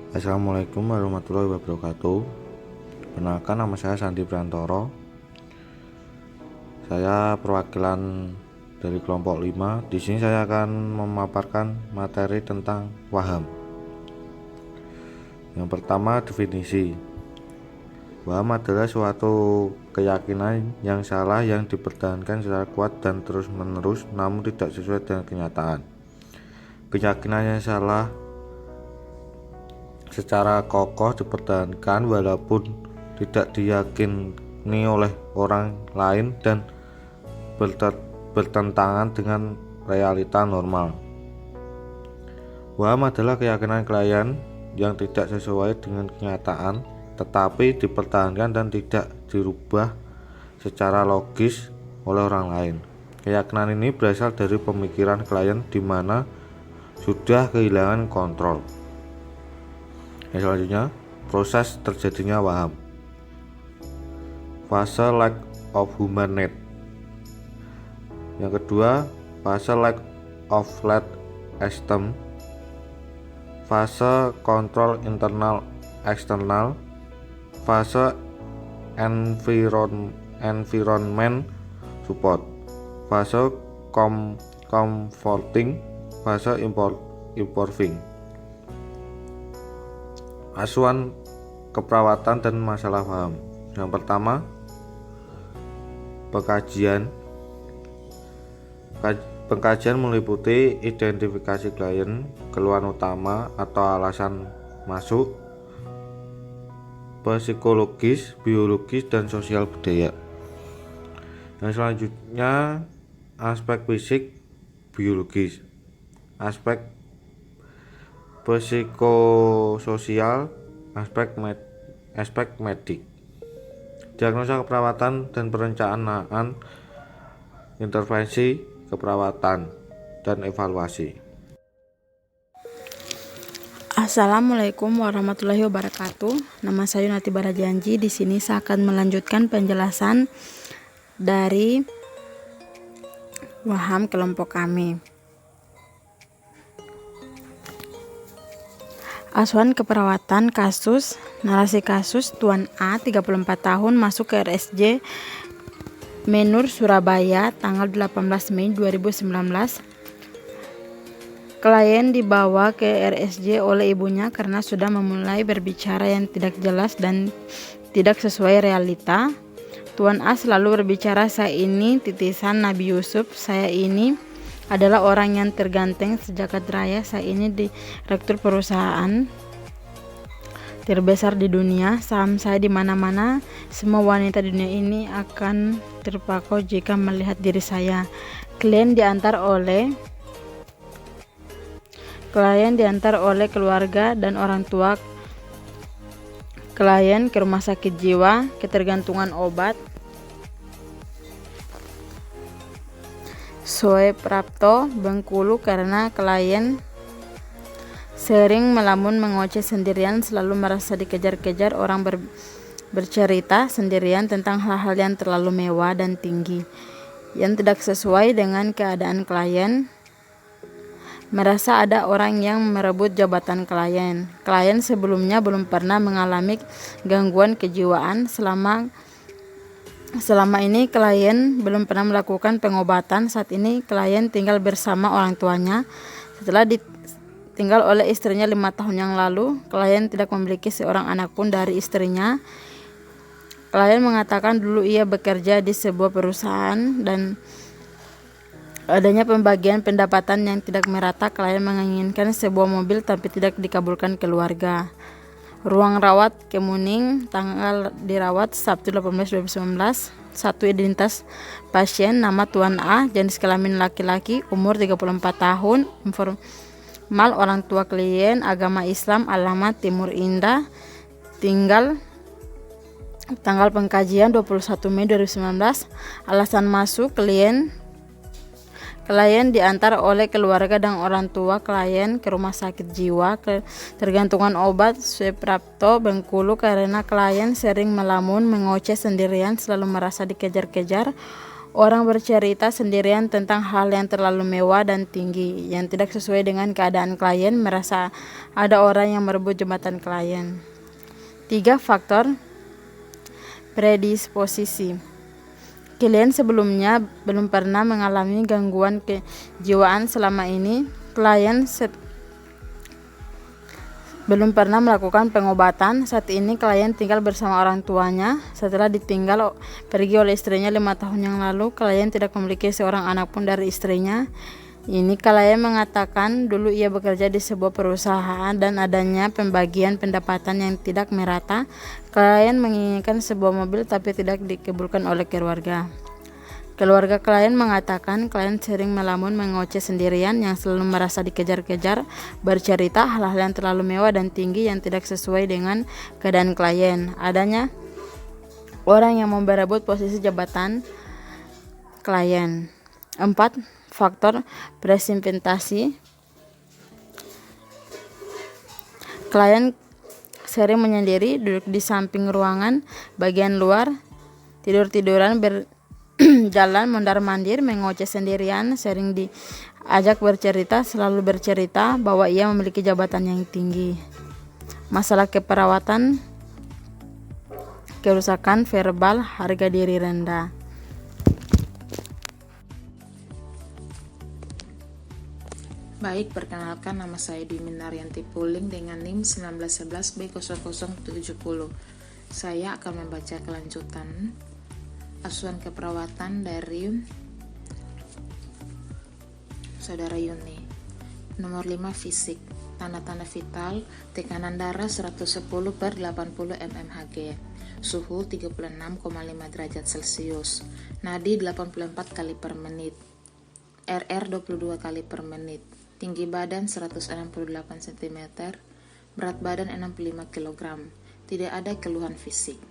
Assalamualaikum warahmatullahi wabarakatuh. Perkenalkan, nama saya Sandi Prantoro. Saya perwakilan dari kelompok 5. Di sini saya akan memaparkan materi tentang waham. Yang pertama, definisi. Waham adalah suatu keyakinan yang salah yang dipertahankan secara kuat dan terus-menerus namun tidak sesuai dengan kenyataan. Keyakinan yang salah secara kokoh dipertahankan walaupun tidak diyakini oleh orang lain dan bertentangan dengan realita normal. Waham adalah keyakinan klien yang tidak sesuai dengan kenyataan tetapi dipertahankan dan tidak dirubah secara logis oleh orang lain. Keyakinan ini berasal dari pemikiran klien di mana sudah kehilangan kontrol. Yang selanjutnya, proses terjadinya waham. Fase lack of human need. Yang kedua, fase lack of self-esteem. Fase kontrol internal eksternal. Fase environment support. Fase comforting. Fase improving. Asuhan keperawatan dan masalah waham. Yang pertama, pengkajian meliputi identifikasi klien, keluhan utama atau alasan masuk, psikologis, biologis, dan sosial budaya. Yang selanjutnya, aspek fisik biologis, aspek psikososial, aspek medik, diagnosa keperawatan dan perencanaan, intervensi keperawatan, dan evaluasi. Assalamualaikum warahmatullahi wabarakatuh. Nama saya Yunati Barajanji. Di sini saya akan melanjutkan penjelasan dari waham kelompok kami. Asuhan keperawatan kasus. Narasi kasus: Tuan A, 34 tahun, masuk ke RSJ Menur Surabaya tanggal 18 Mei 2019. Klien dibawa ke RSJ oleh ibunya karena sudah memulai berbicara yang tidak jelas dan tidak sesuai realita. Tuan A selalu berbicara, "Saya ini titisan Nabi Yusuf, saya ini adalah orang yang terganteng sejagat raya, saya ini direktur perusahaan terbesar di dunia, saham saya di mana-mana, semua wanita di dunia ini akan terpakau jika melihat diri saya." Klien diantar oleh keluarga dan orang tua klien ke rumah sakit jiwa ketergantungan obat Soe Prapto, Bengkulu, karena klien sering melamun, mengoceh sendirian, selalu merasa dikejar-kejar orang, bercerita sendirian tentang hal-hal yang terlalu mewah dan tinggi yang tidak sesuai dengan keadaan klien, merasa ada orang yang merebut jabatan klien. Klien sebelumnya belum pernah mengalami gangguan kejiwaan. Selama ini klien belum pernah melakukan pengobatan. Saat ini klien tinggal bersama orang tuanya. Setelah ditinggal oleh istrinya 5 tahun yang lalu, klien tidak memiliki seorang anak pun dari istrinya. Klien mengatakan dulu ia bekerja di sebuah perusahaan dan adanya pembagian pendapatan yang tidak merata. Klien menginginkan sebuah mobil tapi tidak dikabulkan keluarga. Ruang rawat Kemuning, tanggal dirawat Sabtu 18 2019. 1. Identitas pasien: nama Tuan A, jenis kelamin laki-laki, umur 34 tahun, informal orang tua klien, agama Islam, alamat Timur Indah, tinggal tanggal pengkajian 21 Mei 2019. Alasan masuk: Klien diantar oleh keluarga dan orang tua klien ke rumah sakit jiwa tergantungan obat Soe Prapto, Bengkulu, karena klien sering melamun, mengoceh sendirian, selalu merasa dikejar-kejar Orang bercerita sendirian tentang hal yang terlalu mewah dan tinggi yang tidak sesuai dengan keadaan klien, merasa ada orang yang merebut jabatan klien. 3. Faktor predisposisi. Klien sebelumnya belum pernah mengalami gangguan kejiwaan. Selama ini klien belum pernah melakukan pengobatan. Saat ini klien tinggal bersama orang tuanya setelah ditinggal pergi oleh istrinya 5 tahun yang lalu. Klien tidak memiliki seorang anak pun dari istrinya. Ini klien mengatakan dulu ia bekerja di sebuah perusahaan dan adanya pembagian pendapatan yang tidak merata. Klien menginginkan sebuah mobil tapi tidak dikabulkan oleh keluarga. Keluarga klien mengatakan klien sering melamun, mengoceh sendirian, yang selalu merasa dikejar-kejar, bercerita hal-hal yang terlalu mewah dan tinggi yang tidak sesuai dengan keadaan klien. Adanya orang yang mau berebut posisi jabatan klien. 4. Faktor presentasi. Klien sering menyendiri, duduk di samping ruangan bagian luar, tidur-tiduran, jalan mondar-mandir, mengoceh sendirian, sering diajak bercerita, selalu bercerita bahwa ia memiliki jabatan yang tinggi. Masalah keperawatan, kerusakan verbal, harga diri rendah. Baik, perkenalkan, nama saya Dwi Minaryanti Puling dengan NIM 1911B00070. Saya akan membaca kelanjutan asuhan keperawatan dari Saudara Yuni. Nomor 5, fisik. Tanda-tanda vital: tekanan darah 110/80 mmHg, suhu 36,5 derajat Celcius, nadi 84 kali per menit, RR 22 kali per menit, tinggi badan 168 cm, berat badan 65 kg, tidak ada keluhan fisik.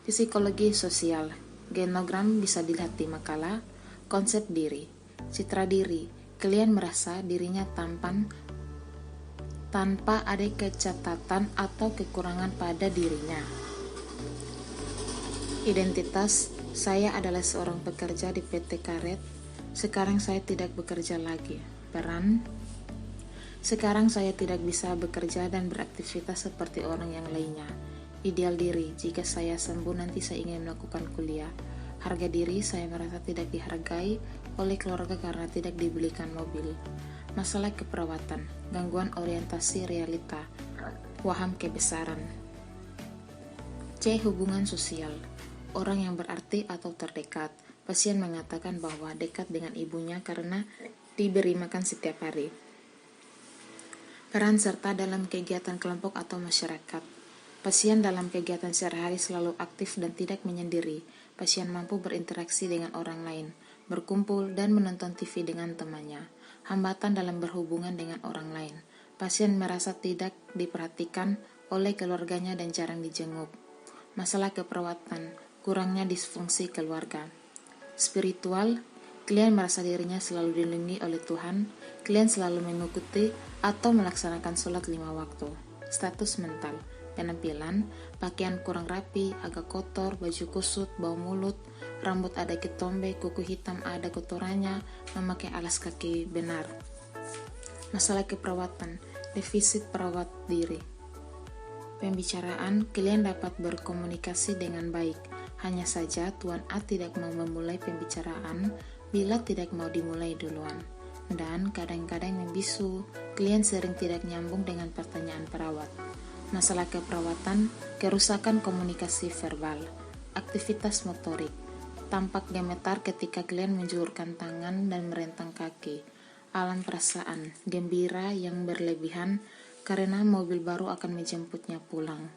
Psikologi sosial. Genogram bisa dilihat di makalah. Konsep diri. Citra diri. Klien merasa dirinya tampan tanpa ada kecacatan atau kekurangan pada dirinya. Identitas. Saya adalah seorang pekerja di PT Karet. Sekarang saya tidak bekerja lagi. Peran. Sekarang saya tidak bisa bekerja dan beraktivitas seperti orang yang lainnya. Ideal diri, jika saya sembuh nanti saya ingin melakukan kuliah. Harga diri, saya merasa tidak dihargai oleh keluarga karena tidak dibelikan mobil. Masalah keperawatan, gangguan orientasi realita, waham kebesaran. C. Hubungan sosial, orang yang berarti atau terdekat. Pasien mengatakan bahwa dekat dengan ibunya karena diberi makan setiap hari. Peran serta dalam kegiatan kelompok atau masyarakat. Pasien dalam kegiatan sehari-hari selalu aktif dan tidak menyendiri. Pasien mampu berinteraksi dengan orang lain, berkumpul dan menonton TV dengan temannya. Hambatan dalam berhubungan dengan orang lain. Pasien merasa tidak diperhatikan oleh keluarganya dan jarang dijenguk. Masalah keperawatan, kurangnya disfungsi keluarga. Spiritual, klien merasa dirinya selalu dilindungi oleh Tuhan. Klien selalu mengikuti atau melaksanakan sholat 5 waktu. Status mental. Penampilan, pakaian kurang rapi, agak kotor, baju kusut, bau mulut, rambut ada ketombe, kuku hitam ada kotorannya, memakai alas kaki benar. Masalah keperawatan, defisit perawat diri. Pembicaraan, klien dapat berkomunikasi dengan baik. Hanya saja Tuan A tidak mau memulai pembicaraan bila tidak mau dimulai duluan. Dan kadang-kadang membisu, klien sering tidak nyambung dengan pertanyaan perawat. Masalah keperawatan, kerusakan komunikasi verbal, aktivitas motorik, tampak gemetar ketika klien menjulurkan tangan dan merentang kaki, alam perasaan, gembira yang berlebihan karena mobil baru akan menjemputnya pulang.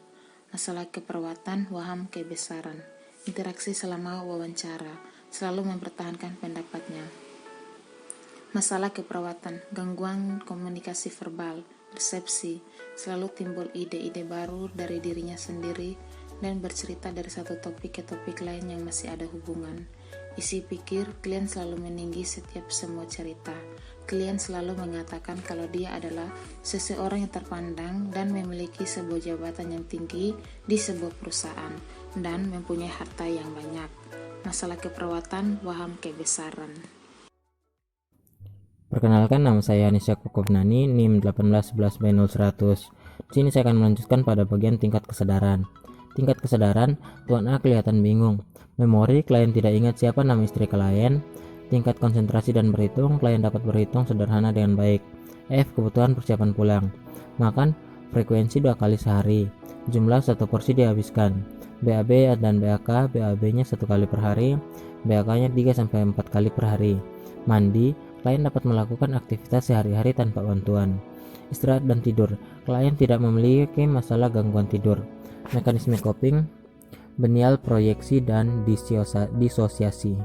Masalah keperawatan, waham kebesaran, interaksi selama wawancara, selalu mempertahankan pendapatnya. Masalah keperawatan, gangguan komunikasi verbal, persepsi, selalu timbul ide-ide baru dari dirinya sendiri dan bercerita dari satu topik ke topik lain yang masih ada hubungan. Isi pikir, klien selalu meninggi setiap semua cerita. Klien selalu mengatakan kalau dia adalah seseorang yang terpandang dan memiliki sebuah jabatan yang tinggi di sebuah perusahaan dan mempunyai harta yang banyak. Masalah keperawatan, waham kebesaran. Perkenalkan, nama saya Anisya Kokobnani, NIM 1811B0100. Di sini saya akan melanjutkan pada bagian tingkat kesadaran. Tingkat kesadaran, Tuan A kelihatan bingung. Memori, klien tidak ingat siapa nama istri klien. Tingkat konsentrasi dan berhitung, klien dapat berhitung sederhana dengan baik. F, kebutuhan persiapan pulang. Makan, frekuensi 2 kali sehari. Jumlah 1 porsi dihabiskan. BAB dan BAK, BAB-nya 1 kali per hari, BAK-nya 3-4 kali per hari. Mandi, klien dapat melakukan aktivitas sehari-hari tanpa bantuan. Istirahat dan tidur, klien tidak memiliki masalah gangguan tidur. Mekanisme coping, benial proyeksi dan disosiasi.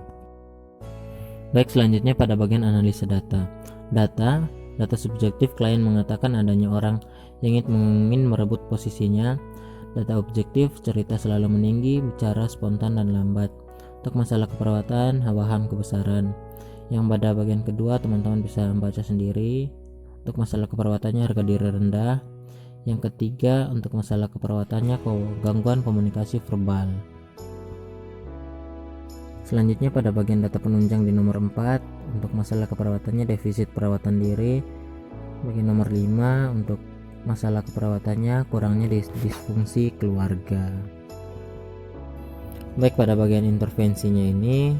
Baik, selanjutnya pada bagian analisa data. Data subjektif, klien mengatakan adanya orang yang ingin merebut posisinya. Data objektif, cerita selalu meninggi, bicara spontan dan lambat. Untuk masalah keperawatan, waham kebesaran. Yang pada bagian kedua teman-teman bisa membaca sendiri. Untuk masalah keperawatannya harga diri rendah. Yang ketiga untuk masalah keperawatannya gangguan komunikasi verbal. Selanjutnya pada bagian data penunjang di nomor 4 untuk masalah keperawatannya defisit perawatan diri. Bagian nomor 5 untuk masalah keperawatannya kurangnya disfungsi keluarga. Baik, pada bagian intervensinya ini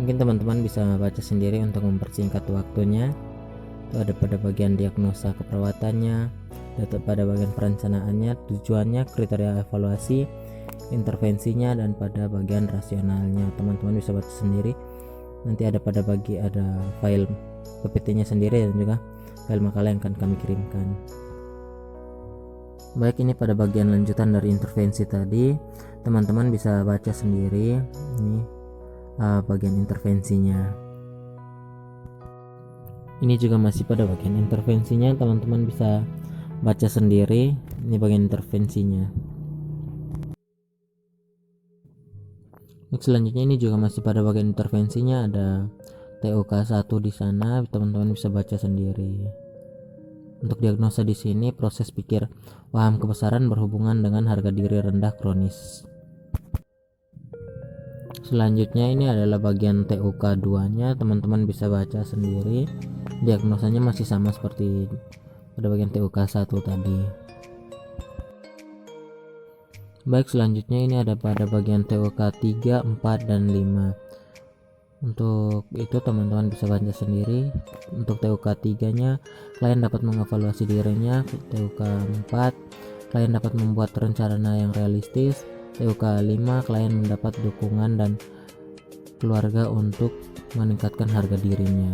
mungkin teman-teman bisa baca sendiri untuk mempersingkat waktunya. Itu ada pada bagian diagnosa keperawatannya, data pada bagian perencanaannya, tujuannya, kriteria evaluasi, intervensinya, dan pada bagian rasionalnya. Teman-teman bisa baca sendiri. Nanti ada file PPT-nya sendiri dan juga file makalah yang akan kami kirimkan. Baik, ini pada bagian lanjutan dari intervensi tadi. Teman-teman bisa baca sendiri. Ini bagian intervensinya. Ini juga masih pada bagian intervensinya, teman-teman bisa baca sendiri. Ini bagian intervensinya. Selanjutnya ini juga masih pada bagian intervensinya, ada TOK 1 di sana, teman-teman bisa baca sendiri. Untuk diagnosa di sini, proses pikir waham kebesaran berhubungan dengan harga diri rendah kronis. Selanjutnya ini adalah bagian TOK 2-nya, teman-teman bisa baca sendiri. Diagnosanya masih sama seperti pada bagian TOK 1 tadi. Baik, selanjutnya ini ada pada bagian TOK 3, 4, dan 5. Untuk itu teman-teman bisa baca sendiri. Untuk TOK 3-nya, klien dapat mengevaluasi dirinya. TOK 4, klien dapat membuat rencana yang realistis. TOK 5, klien mendapat dukungan dan keluarga untuk meningkatkan harga dirinya.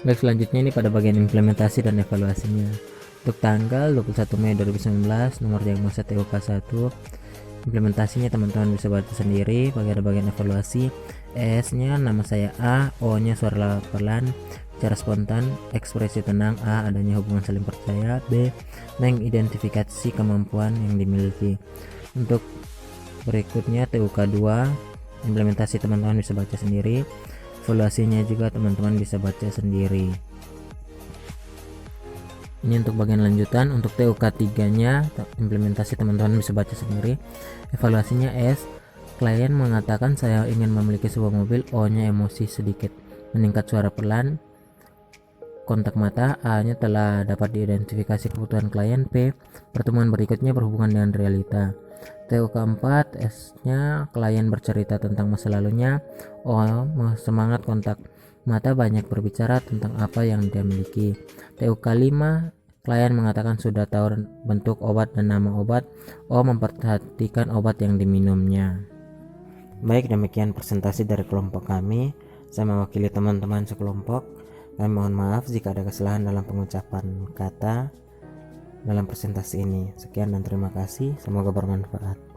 Baik, selanjutnya ini pada bagian implementasi dan evaluasinya. Untuk tanggal 21 Mei 2019, nomor diagnosa TOK 1. Implementasinya teman-teman bisa baca sendiri. Bagian evaluasi, S-nya nama saya A, O-nya suara pelan, cara spontan, ekspresi tenang. A, adanya hubungan saling percaya. B, mengidentifikasi kemampuan yang dimiliki. Untuk berikutnya TOK 2, implementasi teman-teman bisa baca sendiri. Evaluasinya juga teman-teman bisa baca sendiri. Ini untuk bagian lanjutan. Untuk TOK 3-nya implementasi teman-teman bisa baca sendiri. Evaluasinya S, klien mengatakan saya ingin memiliki sebuah mobil. O-nya emosi sedikit meningkat, suara pelan, kontak mata. A-nya telah dapat diidentifikasi kebutuhan klien. P, pertemuan berikutnya berhubungan dengan realita. TOK 4, S-nya klien bercerita tentang masa lalunya. O, semangat, kontak mata, banyak berbicara tentang apa yang dia miliki. TOK 5, klien mengatakan sudah tahu bentuk obat dan nama obat. O, memperhatikan obat yang diminumnya. Baik, demikian presentasi dari kelompok kami. Saya mewakili teman-teman sekelompok. Kami mohon maaf jika ada kesalahan dalam pengucapan kata dalam presentasi ini. Sekian dan terima kasih, semoga bermanfaat.